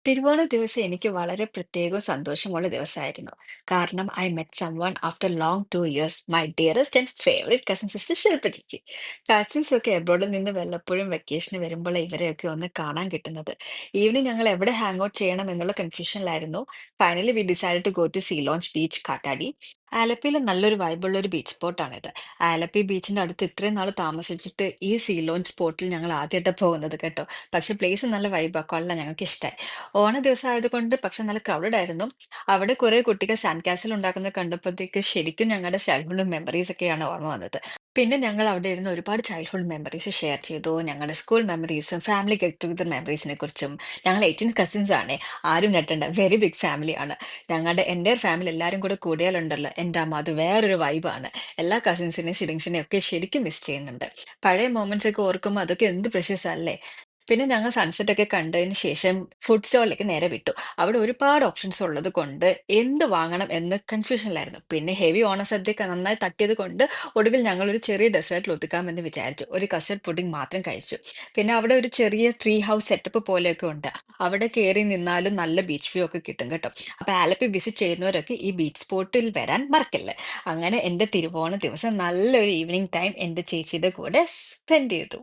തിരുവോണ ദിവസം എനിക്ക് വളരെ പ്രത്യേകവും സന്തോഷമുള്ള ദിവസമായിരുന്നു. കാരണം I met someone after long 2 years, my dearest and favourite cousin sister Shilpa ചേച്ചി. കസിൻസ് ഒക്കെ എബ്രോഡിൽ നിന്ന് വല്ലപ്പോഴും വെക്കേഷന് വരുമ്പോൾ ഇവരെയൊക്കെ ഒന്ന് കാണാൻ കിട്ടുന്നത്. ഈവനിങ് ഞങ്ങൾ എവിടെ ഹാങ് ഔട്ട് ചെയ്യണം എന്നുള്ള കൺഫ്യൂഷനിലായിരുന്നു. Finally we decide to go to sea lounge beach കാട്ടാടി. ആലപ്പിയിൽ നല്ലൊരു വൈബുള്ള ഒരു ബീച്ച് സ്പോട്ടാണിത്. ആലപ്പി ബീച്ചിന്റെ അടുത്ത് ഇത്രയും നാൾ താമസിച്ചിട്ട് ഈ സീ ലോഞ്ച് സ്പോട്ടിൽ ഞങ്ങൾ ആദ്യമായിട്ടാണ് പോകുന്നത് കേട്ടോ. പക്ഷെ പ്ലേസ് നല്ല വൈബാ, കൊള്ളാം, ഞങ്ങൾക്ക് ഇഷ്ടമായി. ഓണ ദിവസം ആയതുകൊണ്ട് പക്ഷെ നല്ല ക്രൗഡഡ് ആയിരുന്നു. അവിടെ കുറെ കുട്ടികൾ സാൻഡ് കാസിൽ ഉണ്ടാക്കുന്നത് കണ്ടപ്പോഴത്തേക്ക് ശരിക്കും ഞങ്ങളുടെ ചൈൽഡ്ഹുഡ് മെമ്മറീസ് ഒക്കെയാണ് ഓർമ്മ വന്നത്. പിന്നെ ഞങ്ങൾ അവിടെ ഇരുന്ന് ഒരുപാട് ചൈൽഡ്ഹുഡ് മെമ്മറീസ് ഷെയർ ചെയ്തു. ഞങ്ങളുടെ സ്കൂൾ മെമ്മറീസും ഫാമിലി ഗെറ്റ് ടുഗദർ മെമ്മറീസിനെ കുറിച്ചും. ഞങ്ങൾ 18 കസിൻസ് ആണ്. ആരും ഞെട്ടണ്ട, വെരി ബിഗ് ഫാമിലിയാണ്. ഞങ്ങളുടെ എൻ്റെ ഫാമിലി എല്ലാവരും കൂടെ കൂടിയാലുണ്ടല്ലോ എൻ്റെ അമ്മ, അത് വേറൊരു വൈബാണ്. എല്ലാ കസിൻസിനെയും സിബ്ലിങ്സിനെയും ഒക്കെ ശരിക്കും മിസ് ചെയ്യുന്നുണ്ട്. പഴയ മൊമെന്റ്സ് ഒക്കെ ഓർക്കുമ്പോൾ അതൊക്കെ എന്ത് പ്രഷ്യസ് അല്ലേ. പിന്നെ ഞങ്ങൾ സൺസെറ്റ് ഒക്കെ കണ്ടതിന് ശേഷം ഫുഡ് സ്റ്റോളിലേക്ക് നേരെ വിട്ടു. അവിടെ ഒരുപാട് ഓപ്ഷൻസ് ഉള്ളത് കൊണ്ട് എന്ത് വാങ്ങണം എന്ന് കൺഫ്യൂഷനിലായിരുന്നു. പിന്നെ ഹെവി ഓണസദ്യയൊക്കെ നന്നായി തട്ടിയത് കൊണ്ട് ഒടുവിൽ ഞങ്ങൾ ഒരു ചെറിയ ഡെസേർട്ടിൽ ഒതുക്കാമെന്ന് വിചാരിച്ചു. ഒരു കസ്റ്റർഡ് പുഡിംഗ് മാത്രം കഴിച്ചു. പിന്നെ അവിടെ ഒരു ചെറിയ ട്രീ ഹൗസ് സെറ്റപ്പ് പോലെയൊക്കെ ഉണ്ട്. അവിടെ കയറി നിന്നാലും നല്ല ബീച്ച് വ്യൂ ഒക്കെ കിട്ടും കേട്ടോ. അപ്പൊ ആലപ്പി വിസിറ്റ് ചെയ്യുന്നവരൊക്കെ ഈ ബീച്ച് സ്പോട്ടിൽ വരാൻ മറക്കല്ലേ. അങ്ങനെ എന്റെ തിരുവോണ ദിവസം നല്ലൊരു ഈവനിങ് ടൈം എന്റെ ചേച്ചിയുടെ കൂടെ സ്പെൻഡ് ചെയ്തു.